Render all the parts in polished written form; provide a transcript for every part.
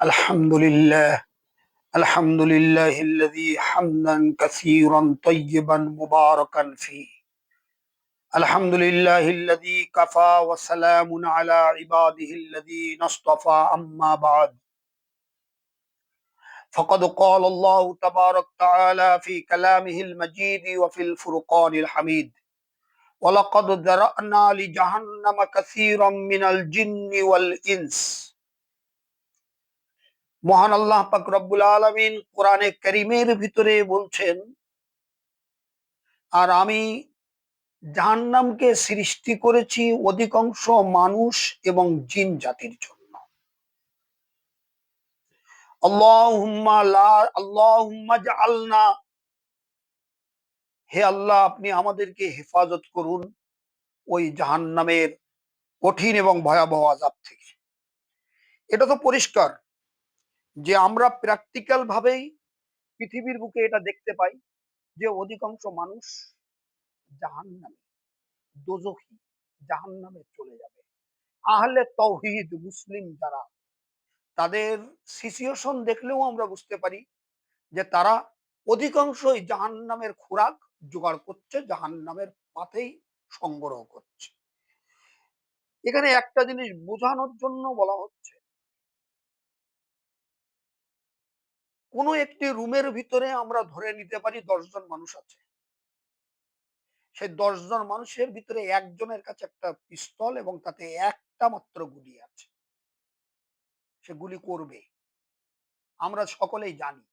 الحمد لله. الحمد لله الذي حمدا كثيرا طيبا مباركا فيه. الحمد لله الذي كفى وسلام على عباده الذين اصطفى. أما بعد، فقد قال الله تبارك تعالى في كلامه المجيد وفي الفرقان الحميد: ولقد ذرأنا لجهنم كثيرا من الجن والإنس। মহান আল্লাহ পাক রব্বুল আলামিন কোরআনে কারীমের ভিতরে বলছেন, আর আমি জাহান্নামকে সৃষ্টি করেছি অধিকাংশ মানুষ এবং জিন জাতির জন্য। আল্লাহুম্মা জাআলনা, হে আল্লাহ আপনি আমাদেরকে হেফাজত করুন ওই জাহান্নামের কঠিন এবং ভয়াবহ আযাব থেকে। এটা তো পরিষ্কার যে আমরা প্র্যাকটিক্যাল ভাবেই পৃথিবীর বুকে এটা দেখতে পাই যে অধিকাংশ মানুষ জাহান্নামে, দোজখী, জাহান্নামে চলে যাবে। আহলে তাওহীদ মুসলিম যারা, তাদের সিচুয়েশন দেখলেও আমরা বুঝতে পারি যে তারা অধিকাংশই জাহান্নামের খোরাক জোগাড় করছে, জাহান্নামের পাতেই সংগ্রহ করছে। এখানে একটা জিনিস বোঝানোর জন্য বলা হচ্ছে, কোনো একটি রুমের ভিতরে আমরা ধরে নিতে পারি 10 জন মানুষ আছে। সেই 10 জন মানুষের ভিতরে একজনের কাছে একটা পিস্তল এবং তাতে একটা মাত্র গুলি আছে। সে গুলি করবে, আমরা সকলেই জানি।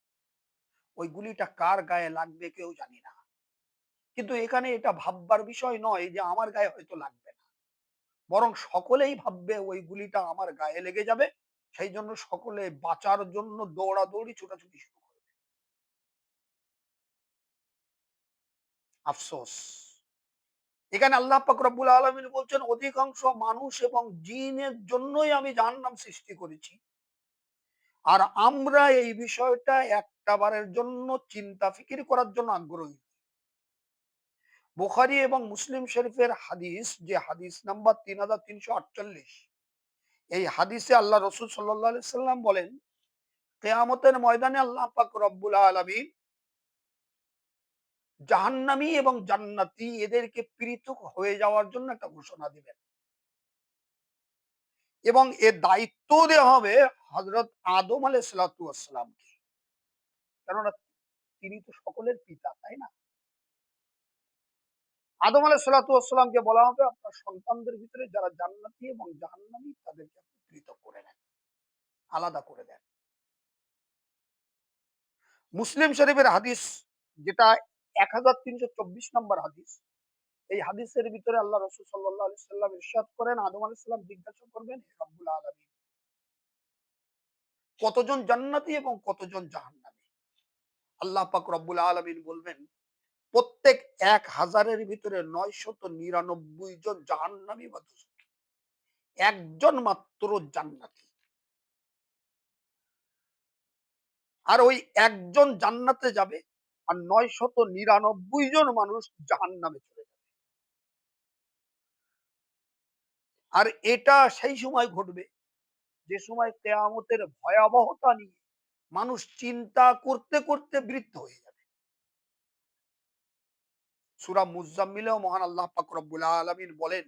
ওই গুলিটা কার গায়ে লাগবে কেউ জানি না। কিন্তু এখানে এটা ভাববার বিষয় নয় যে আমার গায়ে হয়তো লাগবে না, বরং সকলেই ভাববে ওই গুলিটা আমার গায়ে লেগে যাবে। সেই জন্য সকলে বাঁচার জন্য দৌড়াদৌড়ি, ছোটাছুটি শুরু করবে। আফসোস, এখানে আল্লাহ পাক রব্বুল আলামিন বলছেন অধিকাংশ মানুষ এবং জিনের জন্যই আমি জাহান্নাম সৃষ্টি করেছি। আর আমরা এই বিষয়টা একটাবারের জন্য চিন্তা ফিকির করার জন্য আগ্রহী। বুখারী এবং মুসলিম শরীফের হাদিস, যে হাদিস নাম্বার 3348, এই হাদিসে আল্লাহ রসুল সাল্লাল্লাহু আলাইহি সাল্লাম বলেন, কিয়ামতের ময়দানে আল্লাহ পাক রব্বুল আলামিন জাহান্নামী এবং জান্নাতি এদেরকে পৃথক হয়ে যাওয়ার জন্য একটা ঘোষণা দিবেন এবং এর দায়িত্ব দেওয়া হবে হযরত আদম আলাইহিস সালাতু ওয়াস সালামকে। কেননা তিনি তো সকলের পিতা, তাই না? আদম আলাইহিস সালাতু ওয়াস সালামকে বলা হবে আপনার সন্তানদের ভিতরে যারা জান্নাতি এবং জাহান্নামী তাদেরকে আপনি পৃথক করে নেন, আলাদা করে দেন। মুসলিম শরীফের হাদিস, যেটা 1324 নম্বর হাদিস, এই হাদিসের ভিতরে আল্লাহ রাসূল সাল্লাল্লাহু আলাইহি সাল্লাম ইরশাদ করেন, আদম আলাইহিস সালাম জিজ্ঞাসা করবেন, হে রব্বুল আলামিন, কতজন জান্নাতি এবং কতজন জাহান্নামী? আল্লাহ পাক রব্বুল আলামিন বলবেন, প্রত্যেক 1000-এর ভিতরে 999 জন জাহান্নামী বা দোজখী, একজন মাত্র জান্নাতি। আর ওই একজন জান্নাতে যাবে আর 999 জন মানুষ জাহান্নামে চলে যাবে। আর এটা সেই সময় ঘটবে যে সময় কিয়ামতের ভয়াবহতা নিয়ে মানুষ চিন্তা করতে করতে বৃদ্ধ হয়ে যাবে। সূরা মুজাম্মিলেও মহান আল্লাহ পাক রব্বুল আলামিন বলেন,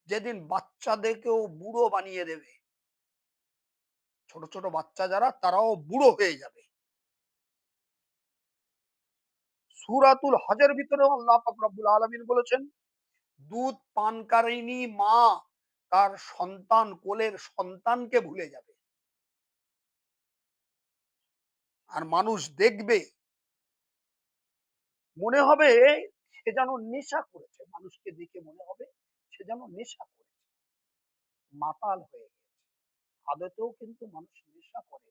যেদিন বাচ্চাদেরকেও বুড়ো বানিয়ে দেবে, ছোট ছোট বাচ্চা যারা, তারাও বুড়ো হয়ে যাবে। সূরাতুল হজের ভিতরেও আল্লাহ পাক রব্বুল আলামিন বলেছেন, দুধ পানকারিনী মা তার সন্তান, কোলের সন্তানকে ভুলে যাবে। আর মানুষ দেখবে, মনে হবে সে যেন নেশা করেছে। মানুষকে দেখে মনে হবে সে যেন নেশা করেছে, মাতাল হয়ে গেছে। আদতেও কিন্তু মানুষ নেশা করে,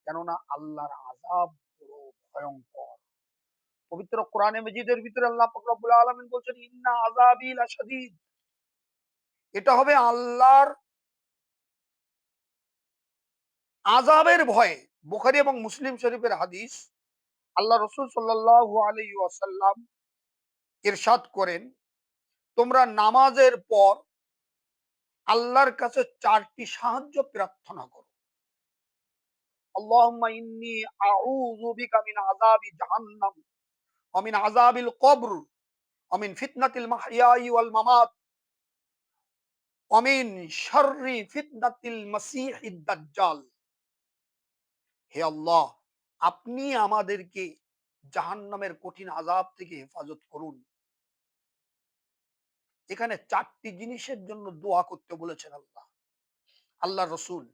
কেননা আল্লাহর আযাব বড় ভয়ঙ্কর। পবিত্র কোরআনে মজিদের ভিতরে আল্লাহ পাক রব্বুল আলামিন বলছেন, ইন্না আযাবি লাশাদীদ, এটা হবে আল্লাহর আযাবের ভয়ে। বুখারী এবং মুসলিম শরীফের হাদিস, আল্লাহ রাসূল সাল্লাল্লাহু আলাইহি ওয়াসাল্লাম ইরশাদ করেন, তোমরা নামাজের পর আল্লাহর কাছে 4টি সাহায্য প্রার্থনা করো। আল্লাহুম্মা ইন্নী আউযু বিকা মিন আযাবি জাহান্নাম ওয়া মিন আযাবিল কবর ওয়া মিন ফিতনাতিল মাহইয়াই ওয়াল মামাত ওয়া মিন শাররি ফিতনাতিল মাসীহিদ দাজ্জাল। হে আল্লাহ, আপনি আমাদেরকে জাহান্নামের কঠিন আযাব থেকে হেফাজত করুন। এখানে 4টি জিনিসের জন্য দোয়া করতে বলেছেন আল্লাহ, আল্লাহর রাসূল।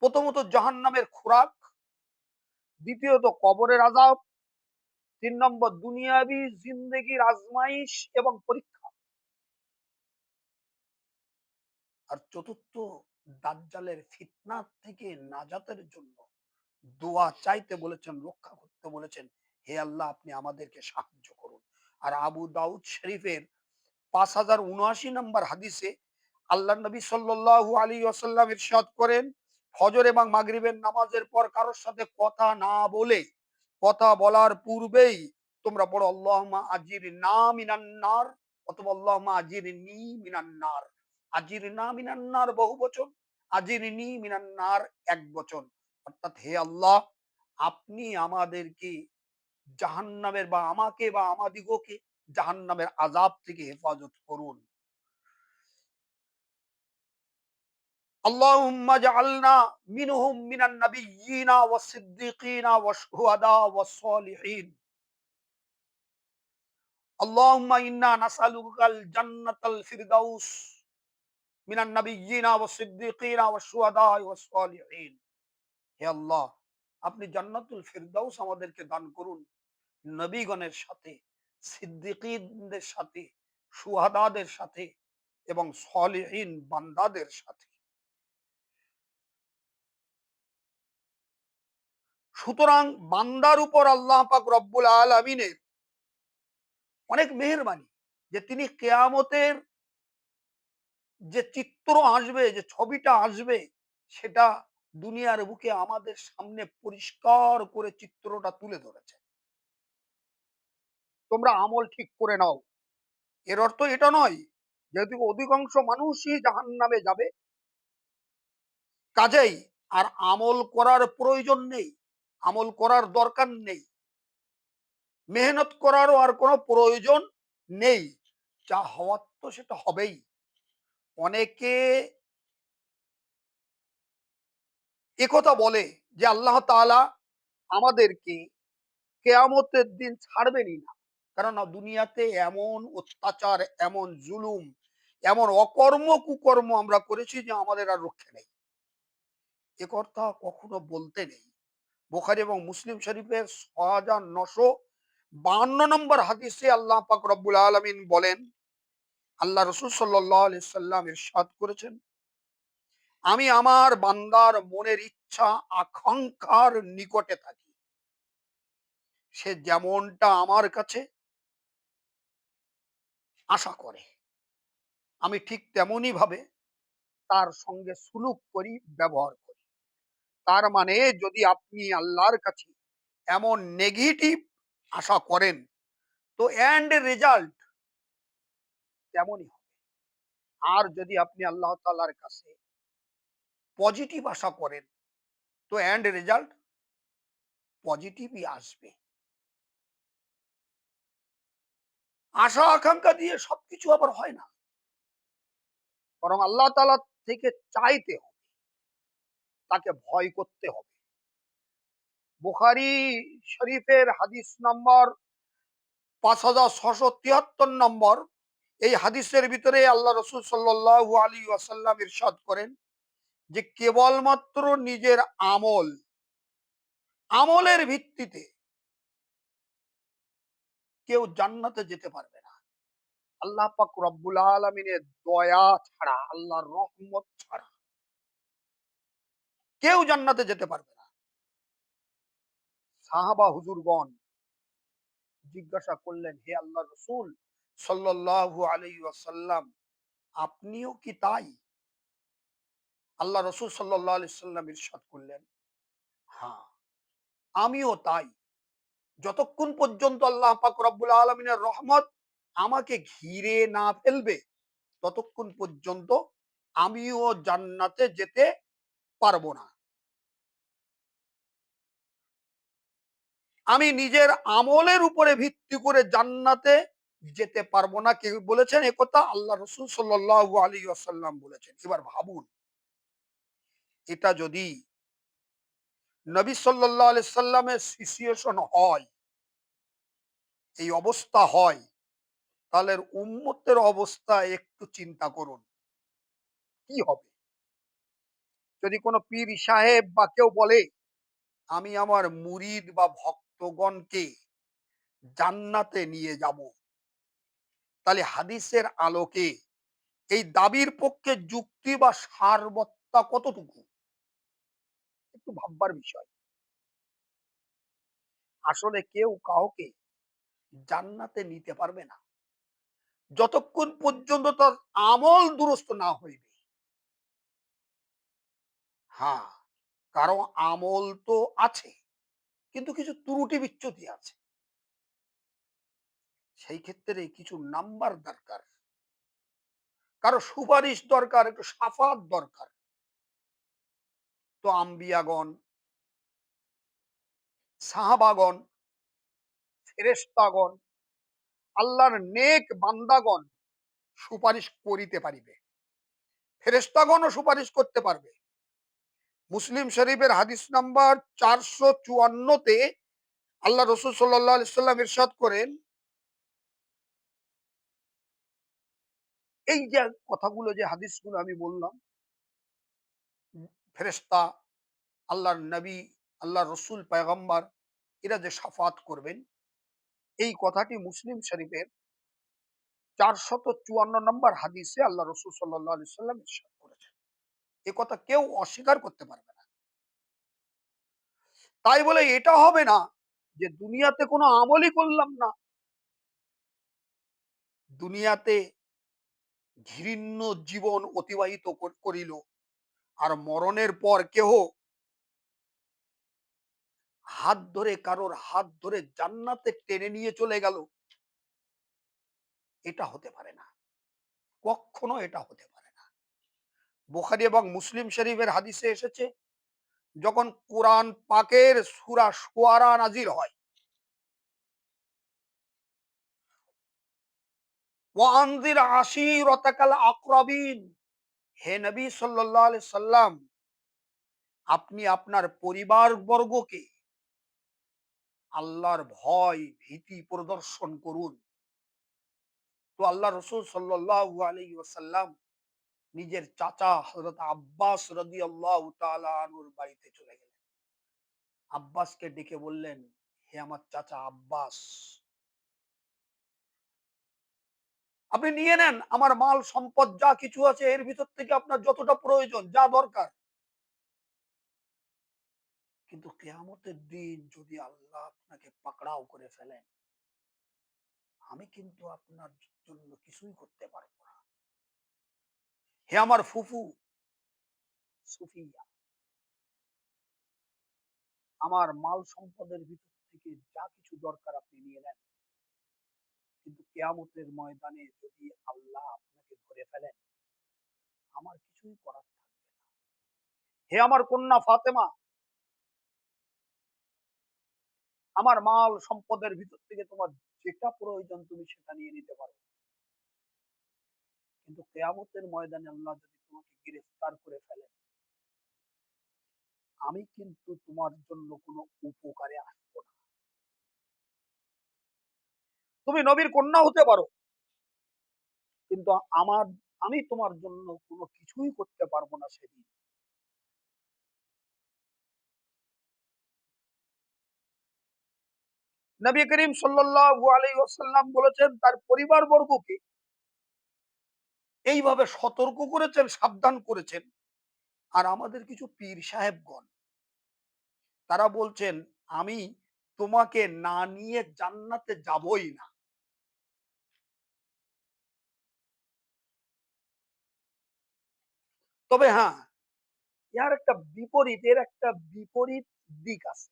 প্রথমত জাহান্নামের খোরাক, দ্বিতীয়ত কবরের আযাব, ৩ নম্বর দুনিয়াবি জিন্দেগির আজমাইশ এবং পরীক্ষা, আর চতুর্থ দাজ্জালের ফিতনা থেকে নাজাতের জন্য দোয়া চাইতে বলেছেন, রক্ষা করতে বলেছেন। হে আল্লাহ, আপনি আমাদেরকে সাহায্য করুন। আর আবু দাউদ শরীফের 5079 নম্বর হাদিসে আল্লাহ নবী সাল্লাল্লাহু আলাইহি ওয়াসাল্লাম ইরশাদ করেন, ফজর এবং মাগরিবের নামাজের পর কারোর সাথে কথা না বলে, কথা বলার পূর্বেই তোমরা পড়ো আল্লাহুম্মা আজিরনা মিনান নার অথবা আল্লাহুম্মা আজিরনি মিনান নার। আজিরনা মিনান নার বহু বচন, আজিরনি মিনান নার এক বচন। অর্থাৎ হে আল্লাহ, আপনি আমাদেরকে জাহান্নামের বা আমাকে বা আমাদিগকে জাহান্নামের আযাব থেকে হেফাজত করুন। আল্লাহুম্মা জাআলনা মিনহুম মিনান নাবিয়্যিনা ওয়াস সিদ্দীকিনা ওয়াশ শুহাদা ওয়াস সালিহিন। আল্লাহুম্মা ইন্না নাসআলুকাল জান্নাতাল ফিরদাউস মিনান নাবিয়্যিনা ওয়াস সিদ্দীকিনা ওয়াশ শুহাদা ওয়াস সালিহিন। হে আল্লাহ, আপনি জান্নাতুল ফিরদাউস আমাদেরকে দান করুন নবীগণের সাথে, সিদ্দিকীনদের সাথে, শুহাদাদের সাথে এবং সলিহীন বান্দাদের সাথে। সুতরাং বান্দার উপর আল্লাহ পাক রব্বুল আলামিনের অনেক মেহেরবানি যে তিনি কেয়ামতের যে চিত্র আসবে, যে ছবিটা আসবে, সেটা দুনিয়ার বুকে আমাদের সামনে পরিষ্কার করে চিত্রটা তুলে ধরেছে। তোমরা আমল ঠিক করে নাও। এর অর্থ এটা নয় যেহেতু অধিকাংশ মানুষই জাহান্নামে যাবে, কাজেই আর আমল করার প্রয়োজন নেই, আমল করার দরকার নেই, মেহনত করারও আর কোনো প্রয়োজন নেই। যা হওয়ার তো সেটা হবেই। অনেকে একথা বলে যে আল্লাহ তাআলা আমাদেরকে কেয়ামতের দিন ছাড়বেনই না, কারণ দুনিয়াতে এমন অত্যাচার, এমন জুলুম, এমন অকর্ম কুকর্ম আমরা করেছি যে আমাদের আর রক্ষে নেই। এ কথা কখনো বলতে নেই। বুখারী এবং মুসলিম শরীফের ৬৯৫২ নম্বর হাদিসে আল্লাহ পাক রব্বুল আলামিন বলেন, আল্লাহ রাসূল সাল্লাল্লাহু আলাইহি সাল্লাম ইরশাদ করেছেন, আমি আমার বান্দার মনের ইচ্ছা আকাঙ্ক্ষার নিকটে থাকি। সে যেমনটা আমার কাছে আশা করে, আমি ঠিক তেমনি ভাবে তার সঙ্গে সুলুক করি, ব্যবহার করি। তার মানে যদি আপনি আল্লাহর কাছে এমন নেগেটিভ আশা করেন, তো এন্ড রেজাল্ট তেমনই হবে। আর যদি আপনি আল্লাহ তাআলার কাছে পজিটিভ আশা করেন, তো এন্ড রেজাল্ট পজিটিভই আসবে। আশা আকাঙ্ক্ষা দিয়ে সবকিছু আবার হয় না, বরং আল্লাহ তাআলা থেকে চাইতে হবে, তাকে ভয় করতে হবে। বুখারী শরীফের হাদিস নম্বর 5673 নম্বর, এই হাদিসের ভিতরে আল্লাহ রাসূল সাল্লাল্লাহু আলাইহি ওয়াসাল্লাম ইরশাদ করেন যে কেবলমাত্র নিজের আমলের ভিত্তিতে কেউ জান্নাতে যেতে পারবে না। আল্লাহ পাক রব্বুল আলামিনের দয়া ছাড়া, আল্লাহর রহমত ছাড়া কেউ জান্নাতে যেতে পারবে না। সাহাবা হুজুরগণ জিজ্ঞাসা করলেন, হে আল্লাহর রাসূল সাল্লাল্লাহু আলাইহি ওয়াসাল্লাম, আপনিও কি তাই? আল্লাহ রাসূল সাল্লাল্লাহু আলাইহি সাল্লাম ইরশাদ করলেন, হ্যাঁ, আমিও তাই। যতক্ষণ পর্যন্ত আল্লাহ পাক রব্বুল আলামিনের রহমত আমাকে ঘিরে না ফেলবে, ততক্ষণ পর্যন্ত আমিও জান্নাতে যেতে পারবো না। আমি নিজের আমলের উপরে ভিত্তি করে জান্নাতে যেতে পারবো না। কে বলেছেন একথা? আল্লাহ রসুল সাল্লাল্লাহু আলাইহি ওয়াসাল্লাম বলেছেন। এবার ভাবুন, এটা যদি নবী সাল্লাল্লাহু আলাইহি সাল্লামের সিচুয়েশন হয়, এই অবস্থা হয়, তাহলে উম্মতের অবস্থা একটু চিন্তা করুন কি হবে। যদি কোনো পীর সাহেব বা কেউ বলে আমি আমার মুরিদ বা ভক্তগণকে জান্নাতে নিয়ে যাব, তাহলে হাদিসের আলোকে এই দাবির পক্ষে যুক্তি বা সারবত্তা কতটুকু একটু ভাববার বিষয়। আসলে কেউ কাউকে জান্নাতে নিতে পারবে না যতক্ষণ পর্যন্ত তার আমল দুরস্ত না হইবে। হ্যাঁ, কারো আমল তো আছে, কিন্তু কিছু ত্রুটি বিচ্যুতি আছে। সেই ক্ষেত্রে কিছু নাম্বার দরকার, কারো সুপারিশ দরকার, একটু সাফাত দরকার। তো আম্বিয়াগণ, সাহাবাগণ, ফেরেশতাগণ, আল্লাহর নেক বান্দাগণ সুপারিশ করিতে পারিবে। ফেরেশতাগণও সুপারিশ করতে পারবে। মুসলিম শরীফের হাদিস নাম্বার 454 আল্লাহ রসুল সাল্লাল্লাহু আলাইহি সাল্লাম ইরশাদ করেন, এই যে কথাগুলো, যে হাদিসগুলো আমি বললাম, ফেরেশতা, আল্লাহর নবী, আল্লাহর রসুল পয়গম্বর, এরা যে সাফাত করবেন, এই কথাটি মুসলিম শরীফের 454 হাদিসে আল্লাহ রসুল সাল্লাল্লাহু আলাইহি সাল্লাম ইরশাদ করেছেন। এ কথা কেউ অস্বীকার করতে পারবে না। তাই বলে এটা হবে না যে দুনিয়াতে কোনো আমলই করলাম না, দুনিয়াতে ঘৃণ্য জীবন অতিবাহিত করিল, আর মরণের পর কেহ হাত ধরে, কারোর হাত ধরে জান্নাতে টেনে নিয়ে চলে গেল, এটা হতে পারে না, কখনো এটা হতে পারে না। বুখারী এবং মুসলিম শরীফের হাদিসে এসেছে, যখন কোরআন পাকের সূরা শুআরা নাজিল হয়, ওয়ানজির আশিরাতাকাল আকরাবিন, হে নবী সাল্লাল্লাহু আলাইহি সাল্লাম, আপনি আপনার পরিবার বর্গকে আল্লাহর ভয় ভীতি প্রদর্শন করুন। তো আল্লাহ রসুল সাল্লাল্লাহু আলাইহি ওয়াসাল্লাম নিজের চাচা হযরত আব্বাস রাদিয়াল্লাহু তাআলা আনহুর বাড়িতে চলে গেলেন। আব্বাসকে ডেকে বললেন, হে আমার চাচা আব্বাস, আপনি নিয়ে নেন আমার মাল সম্পদ যা কিছু আছে, এর ভিতর থেকে আপনার যতটা প্রয়োজন, যা দরকার। কিন্তু কিয়ামতের দিন যদি আল্লাহ আপনাকে পাকড়াও করে ফেলেন, আমি কিন্তু আপনার জন্য কিছুই করতে পারবো না। হে আমার ফুফু সুফিয়া, আমার মাল সম্পদের ভিতর থেকে যা কিছু দরকার আপনি নিয়ে নেন, কিন্তু কিয়ামতের ময়দানে যদি আল্লাহ আপনাকে ধরে ফেলেন, আমার কিছুই করার থাকবে না। হে আমার কন্যা ফাতেমা, আমার মাল সম্পদের ভিতর থেকে তোমার যেটা প্রয়োজন তুমি সেটা নিয়ে নিতে পারো, কিন্তু কিয়ামতের ময়দানে আল্লাহ যদি তোমাকে গ্রেফতার করে ফেলেন, আমি কিন্তু তোমার জন্য কোনো উপকারে আসবো না। তুমি নবীর কন্যা হতে পারো, কিন্তু আমি তোমার জন্য কোনো কিছুই করতে পারবো না সেদিন। নবী করিম সাল্লাল্লাহু আলাইহি ওয়াসাল্লাম বলেছেন, তার পরিবার বর্গকে এইভাবে সতর্ক করেছেন, সাবধান করেছেন। আর আমাদের কিছু পীর সাহেবগণ, তারা বলছেন আমি তোমাকে না নিয়ে জান্নাতে যাবই না। তবে হ্যাঁ, এর একটা বিপরীত দিক আছে।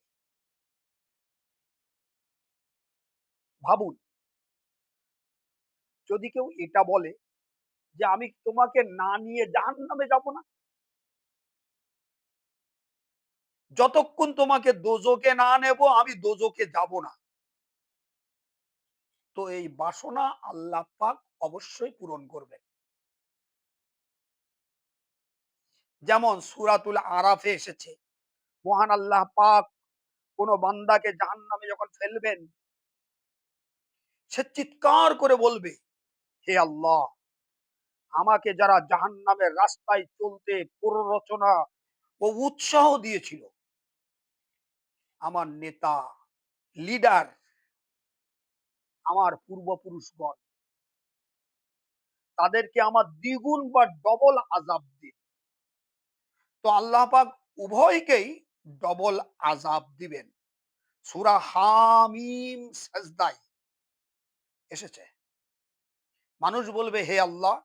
ভাবুন, যদি কেউ এটা বলে যে আমি তোমাকে না নিয়ে জাহান্নামে যাব না? যতক্ষণ তোমাকে দোজখে না নেব আমি দোজখে যাব না। তো এই বাসনা আল্লাহ পাক অবশ্যই পূরণ করবেন। যেমন সূরাতুল আরাফে এসেছে, মহান আল্লাহ পাক কোন বান্দাকে জাহান্নামে যখন ফেলবেন, সে চিৎকার করে বলবে, হে আল্লাহ, আমাকে যারা জাহান্নামের রাস্তায় চলতে প্ররোচনা ও উৎসাহ দিয়েছিল, আমার নেতা, লিডার, আমার পূর্বপুরুষগণ, তাদেরকে আমার দ্বিগুণ বা ডবল আযাব দিন। তো আল্লাহ পাক উভয়কেই ডবল আযাব দিবেন। সূরা হামিম সাজদায় এসেছে। মানুষ বলবে, হে আল্লাহ,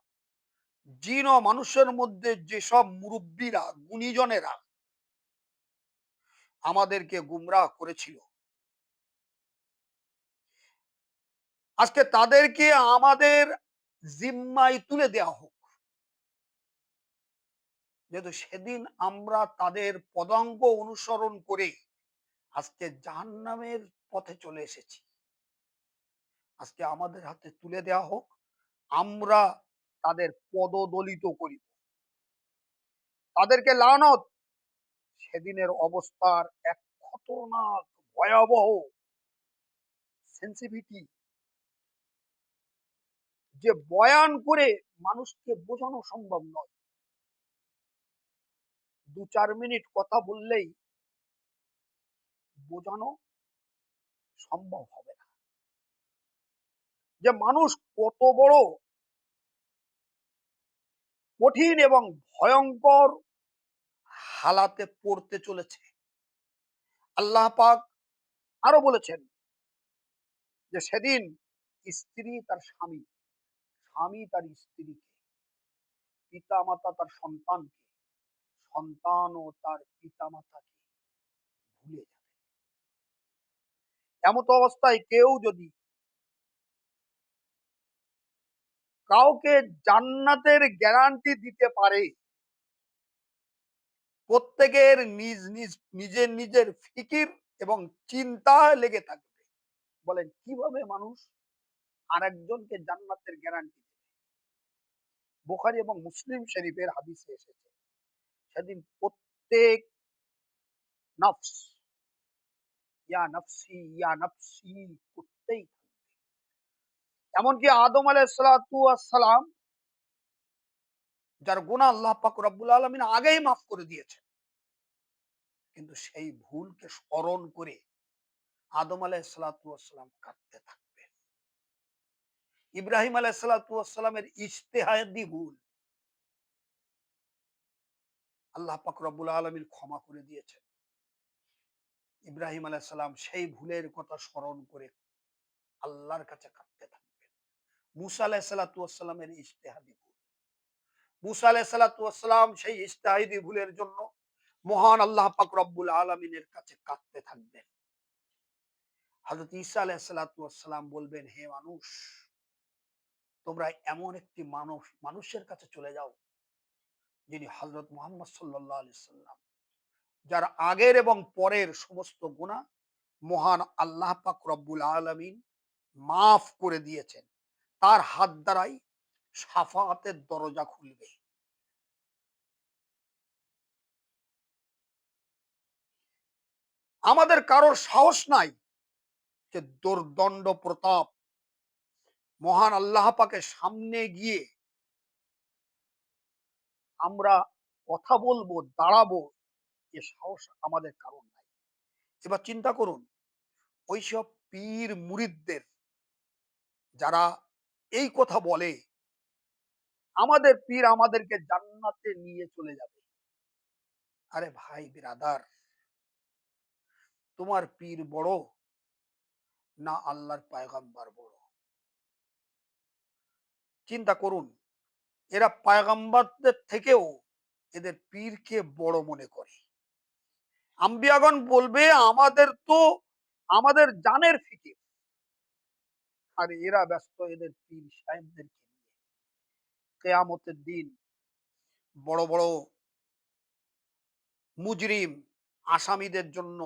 জিন ও মানুষের মধ্যে যেসব মুরব্বীরা, গুণীজনেরা আমাদেরকে গুমরাহ করেছিল, আজকে তাদেরকে আমাদের জিম্মায় তুলে দেওয়া হোক। যেহেতু সেদিন আমরা তাদের পদাঙ্ক অনুসরণ করে আজকে জাহান্নামের পথে চলে এসেছি, আজকে আমাদের হাতে তুলে দেওয়া হোক, আমরা তাদের পদদলিত করি, তাদেরকে লানত। সেদিনের অবস্থার এক খতরনাক, ভয়াবহ সেন্সিভিটি, যে বয়ান করে মানুষকে বোঝানো সম্ভব নয়। ২-৪ মিনিট কথা বললেই বোঝানো সম্ভব হবে না যে মানুষ কত বড় কঠিন এবং ভয়ঙ্কর হালাতে পড়তে চলেছে। আল্লাহ পাক আরো বলেছেন যে সেদিন স্ত্রী তার স্বামী, স্বামী তার স্ত্রীকে, পিতা মাতা তার সন্তানকে, সন্তান ও তার পিতা মাতাকে ভুলে যাবে। এমত অবস্থায় কেউ যদি কাউকে জান্নাতের গ্যারান্টি দিতে পারে, প্রত্যেকের নিজ নিজ নিজের নিজের ফিকির এবং চিন্তা লেগে থাকবে। বলেন কিভাবে মানুষ আরেকজনকে জান্নাতের গ্যারান্টি দেবে? বুখারী এবং মুসলিম শরীফের হাদিসে এসেছে, সেদিন প্রত্যেক নফস ইয়া নফসি ইয়া নফসি করতেই থাকবে। এমনকি আদম আলাইহিস সালাতু ওয়াস সালাম, যার গুনাহ আল্লাহ পাক রব্বুল আলামিন আগেই মাফ করে দিয়েছেন, কিন্তু সেই ভুলকে স্মরণ করে আদম আলাইহিস সালাতু ওয়াস সালাম কাঁদতে থাকবেন। ইব্রাহিম আলাইহিস সালাতু ওয়াস সালামের ইজতিহাদি ভুল আল্লাহ পাক রব্বুল আলামিন ক্ষমা করে দিয়েছেন। ইব্রাহিম আলাইহিস সালাম সেই ভুলের কথা স্মরণ করে আল্লাহর কাছে কাঁদতে থাকবেন। মুসা আলাইহিস সালাতু ওয়াস সালামের ইজতিহাদি ভুল, মুসা আলাইহিস সালাতু ওয়াস সালাম সেই ইজতিহাদি ভুলের জন্য মহান আল্লাহ পাক রব্বুল আলামিনের কাছে কাঁদতে থাকবেন। হযরত ঈসা আলাইহিস সালাতু ওয়াস সালাম বলবেন, হে মানুষ, তোমরা এমন একটি মানুষের কাছে চলে যাও যিনি হযরত মুহাম্মদ সাল্লাল্লাহু আলাইহি সাল্লাম, যার আগের এবং পরের সমস্ত গুনাহ মহান আল্লাহ পাক রব্বুল আলামিন মাফ করে দিয়েছেন। তার হাত দ্বারাই শাফাআতের দরজা খুলবে। আমাদের কারোর সাহস নাই যে দুর্দণ্ড প্রতাপ মহান আল্লাহ পাকের সামনে গিয়ে আমরা কথা বলবো, দাঁড়াবো, এ সাহস আমাদের কারণ নাই। এবার চিন্তা করুন, ওইসব পীর মুরিদদের যারা এই কথা বলে, আমাদের পীর আমাদেরকে জান্নাতে নিয়ে চলে যাবে। আরে ভাই বিরাদার, তোমার পীর বড় না আল্লাহর পয়গম্বর বড়? চিন্তা করুন, এরা পয়গম্বরদের থেকেও এদের পীরকে বড় মনে করে। আম্বিয়াগণ বলবে আমাদের তো আমাদের জানের ফিকির, আর এরা ব্যস্ত এদের পীর সাহেবদেরকে নিয়ে। কিয়ামতের দিন বড় বড় মুজরিম আসামিদের জন্য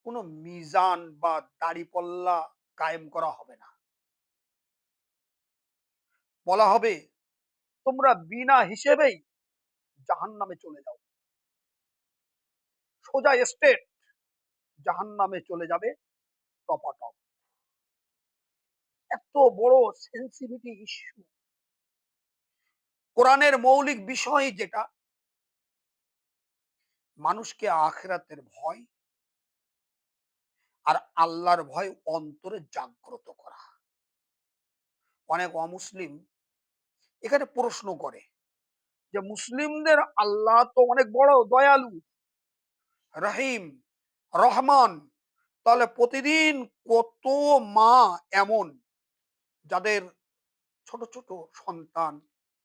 কোনো মিজান বা দাড়িপাল্লা কায়েম করা হবে না। বলা হবে তোমরা বিনা হিসেবেই জাহান্নামে চলে যাও, সোজা স্টেট জাহান্নামে চলে যাবে টপাটপ। এত বড় সেন্সিটিভিটি ইস্যু, কোরআনের মৌলিক বিষয় যেটা মানুষকে আখিরাতের ভয় আর আল্লাহর ভয় অন্তরে জাগ্রত করা। অনেক অমুসলিম এখানে প্রশ্ন করে যে মুসলিমদের আল্লাহ তো অনেক বড় দয়ালু, রহিম, রহমান, তাহলে প্রতিদিন কত মা এমন যাদের ছোট ছোট সন্তান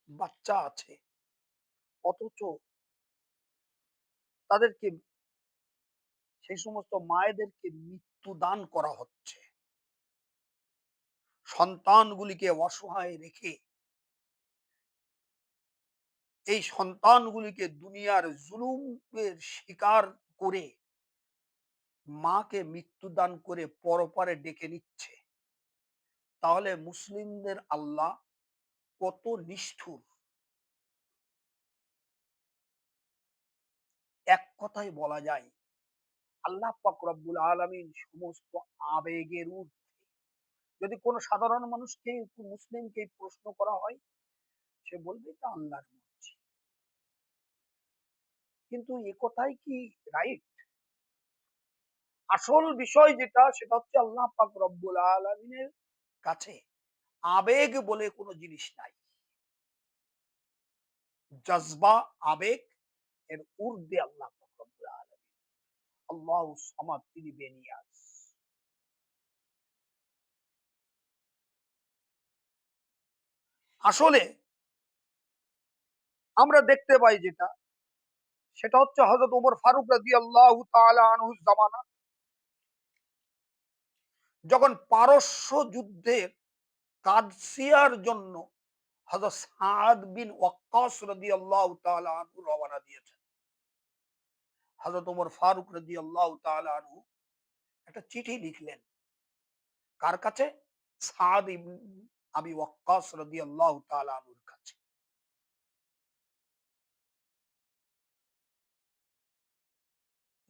বাচ্চা আছে, অথচ তাদেরকে সেই সমস্ত মায়েদেরকে মৃত্যু দান করা হচ্ছে, সন্তানগুলিকে অসহায় রেখে এই সন্তানগুলিকে দুনিয়ার জুলুমের শিকার করে মাকে মৃত্যুদান করে পরপারে ডেকে নিচ্ছে। তাহলে মুসলিমদের আল্লাহ কত নিষ্ঠুর। এক কথায় বলা যায় আল্লাহ পাক রব্বুল আলামিন সমস্ত আবেগের ঊর্ধ্বে। যদি কোনো সাধারণ মানুষকে, মুসলিমকে প্রশ্ন করা হয়, সে বলবে এটা আল্লাহর মর্জি। কিন্তু এ কথাই কি রাইট? আসল বিষয় যেটা, সেটা হচ্ছে আল্লাহ পাক রব্বুল আলামিনের কাছে আবেগ বলে কোনো জিনিস নাই। জজবা, আবেগ এর ঊর্ধ্বে আল্লাহ পাক রব্বুল আলামিন। আল্লাহু সামাদ, তিনি বেনিয়াজ। আসলে আমরা দেখতে পাই যেটা, সেটা হচ্ছে হযরত ওমর ফারুক রাদিয়াল্লাহু তাআলা আনহুর জামানা, যখন পারস্য যুদ্ধের কাদসিয়ার জন্য হযরত সাদ বিন ওয়াক্কাস রাদিয়াল্লাহু তাআলা আনহু রওনা দিয়েছেন। হযরত ওমর ফারুক রাদিয়াল্লাহু তাআলা আনহু একটা চিঠি লিখলেন। কার কাছে? সাদ ইবনে আবি ওয়াক্কাস রাদিয়াল্লাহু তাআলা আনহুর কাছে।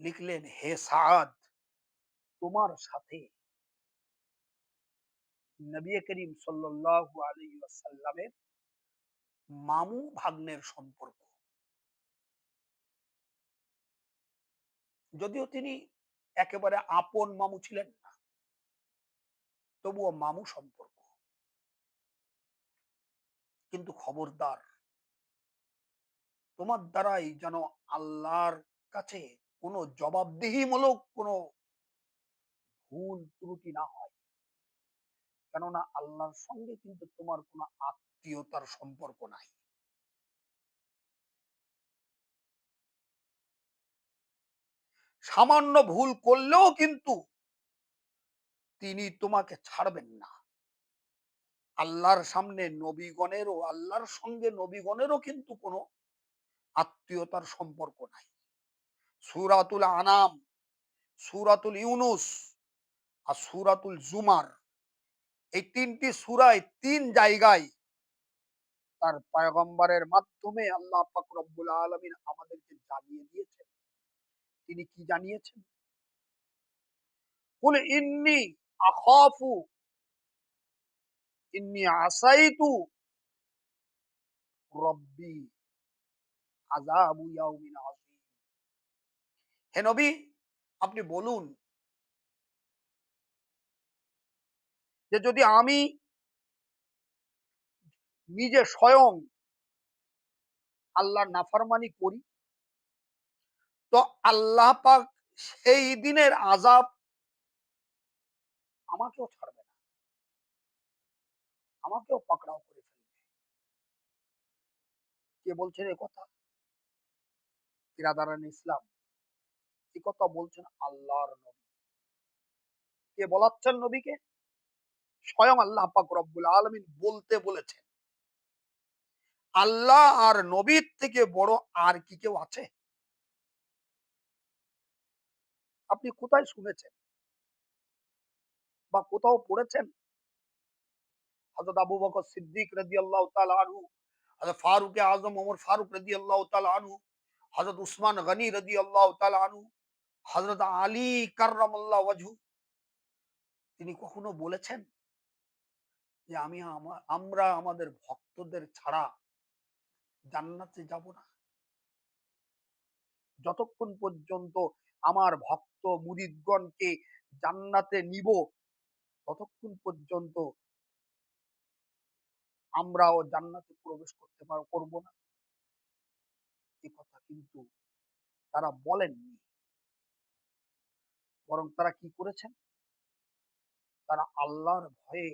লিখলেন, হে সাদ, তোমার সাথে নবী করিম সাল্লাল্লাহু আলাইহি ওয়াসাল্লামের মামু ভাগ্নের সম্পর্ক। যদিও তিনি একেবারে আপন মামু ছিলেন না, তবুও মামু সম্পর্ক। কিন্তু খবরদার, তোমার দ্বারাই যেন আল্লাহর কাছে কোনো জবাবদিহিমূলক কোনো ভুল ত্রুটি না হয়। কেননা আল্লাহর সঙ্গে কিন্তু তোমার কোনো আত্মীয়তার সম্পর্ক নাই। সামান্য ভুল করলেও কিন্তু তিনি তোমাকে ছাড়বেন না। আল্লাহর সামনে নবীগণেরও, আল্লাহর সঙ্গে নবীগণেরও কিন্তু কোনো আত্মীয়তার সম্পর্ক নাই। সূরাতুল আনাম, সূরাতুল ইউনুস আর সূরাতুল জুমার, এই তিনটি সূরায় তিন জায়গায় তার পয়গম্বরের মাধ্যমে আল্লাহ পাক রব্বুল আলামিন আমাদেরকে জানিয়ে দিয়েছেন। তিনি কি জানিয়েছেন? কুল ইন্নী আখাফু ইন্নী আসাইতু রব্বি আযাবু ইয়াউমিন আযীম। হে নবী, আপনি বলুন যে যদি আমি নিজে স্বয়ং আল্লাহর নাফরমানি করি, তো আল্লাহ পাক সেই দিনের আযাব আমাকেও ছাড়বে না, আমাকেও পাকড়াও করে ফেলবে। কে বলছেন এ কথা? বিরাদারান ইসলাম, এ কথা বলছেন আল্লাহর নবী। কে বলাচ্ছেন নবীকে? স্বয়ং আল্লাহ পাক রব্বুল আলামিন বলতে বলেছেন। আল্লাহ আর নবীর থেকে বড় আর কি কেউ আছে? আপনি কোথায় শুনেছেন বা কোথাও পড়েছেন? হযরত আবু বকর সিদ্দিক রাদিয়াল্লাহু তাআলা আনহু, হযরত ফারুক আযম ওমর ফারুক রাদিয়াল্লাহু তাআলা আনহু, হযরত উসমান গনি রাদিয়াল্লাহু তাআলা আনহু, হযরত আলী কাররামাল্লাহু ওয়াজহু, তিনি কখনো বলেছেন যে আমরা আমাদের ভক্তদের ছাড়া জান্নাতে যাব না? যতক্ষণ পর্যন্ত আমার ভক্ত মুরিদগণকে জান্নাতে নিব, ততক্ষণ পর্যন্ত আমরাও জান্নাতে প্রবেশ করব না। এ কথা কিন্তু তারা বলেননি। বরং তারা কি করেছেন? তারা আল্লাহর ভয়ে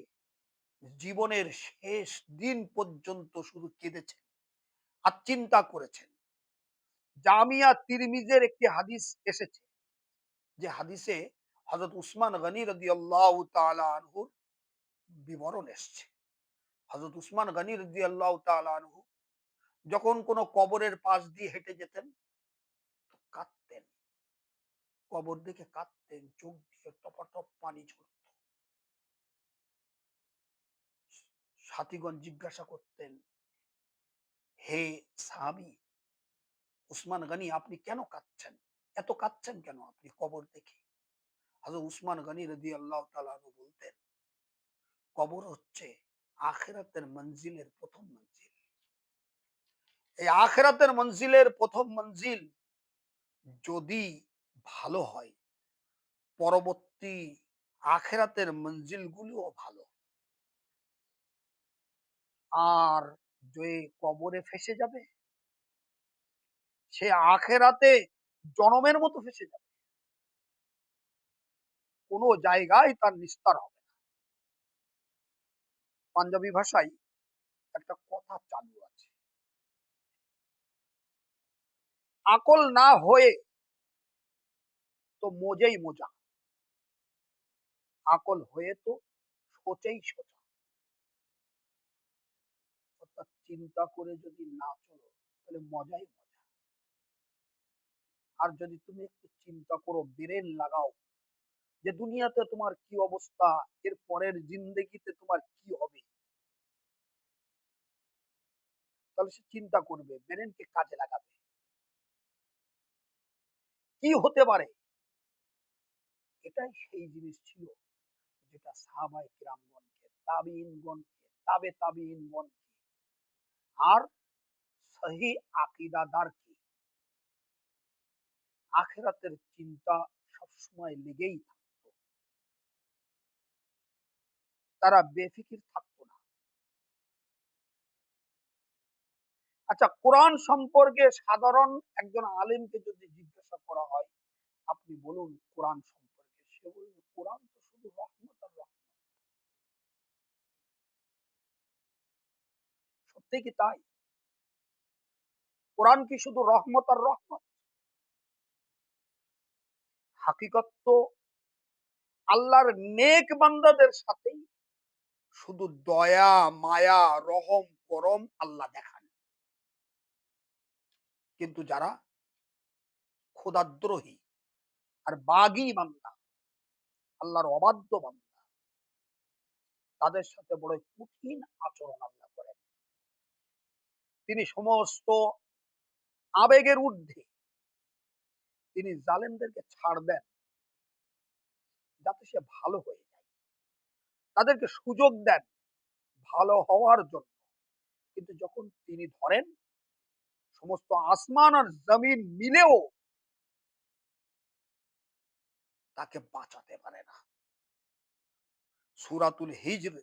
জীবনের শেষ দিন পর্যন্ত শুধু কেঁদেছেন আর চিন্তা করেছেন। জামিয়া তিরমিজের একটি হাদিস এসেছে, যে হাদিসে হযরত উসমান গনি রাদিয়াল্লাহু তাআলা আনহুর বিবরণ এসছে। হযরত উসমান গনি রাদিয়াল্লাহু তাআলা আনহু যখন কোনো কবরের পাশ দিয়ে হেঁটে যেতেন, তো কাঁদতেন। কবর দেখে কাঁদতেন, চোখ দিয়ে টপাটপ পানি ঝরত। সাথীগণ জিজ্ঞাসা করতেন, হে সাহাবী উসমান গনি, আপনি কেন কাঁদছেন? এত কাঁদছেন কেন আপনি কবর দেখে? হযরত উসমান গনি রাদিয়াল্লাহু তাআলা আনহু বলতেন, কবর হচ্ছে আখিরাতের মঞ্জিলের প্রথম মঞ্জিল। এই আখিরাতের মঞ্জিলের প্রথম মঞ্জিল যদি ভালো হয়, পরবর্তী আখিরাতের মঞ্জিলগুলোও ভালো। আর যে কবরে ফেঁসে যাবে, সে আখিরাতে জনমের মতো ফেঁসে যাবে। কোনো জায়গায় তার নিস্তার হবে না। পাঞ্জাবি ভাষায় একটা কথা চালু আছে, আকল না হয়ে তো মোজেই মোজা, আকল হয়ে তো সোচেই সোজা। অর্থাৎ চিন্তা করে যদি না চলো, তাহলে মজাই মজা। আর যদি তুমি একটু চিন্তা করো, ব্রেন লাগাও, যে দুনিয়াতে তোমার কি অবস্থা, এর পরের জিন্দেগিতে তোমার কি হবে, তাহলে সে চিন্তা করবে, ব্রেনকে কাজে লাগাবে। কি হতে পারে? এটাই সেই জিনিস ছিল যেটা সাহাবায়ে কিরামগণকে, তাবিঈনগণকে, তাবিঈনগণকে আর সহিহ আকীদাদারকে আখিরাতের চিন্তা সবসময় লেগেই থাকতো। তারা বেফিকির থাকতো না। আচ্ছা, কোরআন সম্পর্কে সাধারণ একজন আলেমকে যদি জিজ্ঞাসা করা হয়, আপনি বলুন কোরআন সম্পর্কে, সে বলবে কোরআন তো শুধু রহমত আর রহমত। সত্যি কি তাই? কোরআন কি শুধু রহমত আর রহমত? হাকিকত তো আল্লাহর নেক বান্দাদের সাথেই শুধু দয়া, মায়া, রহম, করম আল্লাহ দেখান। কিন্তু যারা খোদাদ্রোহী আর বাগী বান্দা, আল্লাহর অবাধ্য বান্দা, তাদের সাথে বড় কঠিন আচরণ আল্লাহ করেন। তিনি সমস্ত আবেগের ঊর্ধ্বে তিনি জালেমদেরকে ছাড় দেন, যাতে সে ভালো হয়ে যায়। তাদেরকে সুযোগ দেন ভালো হওয়ার জন্য। কিন্তু যখন তিনি ধরেন, সমস্ত আসমান আর জমিন মিলেও তাকে বাঁচাতে পারে না। সূরাতুল হিজর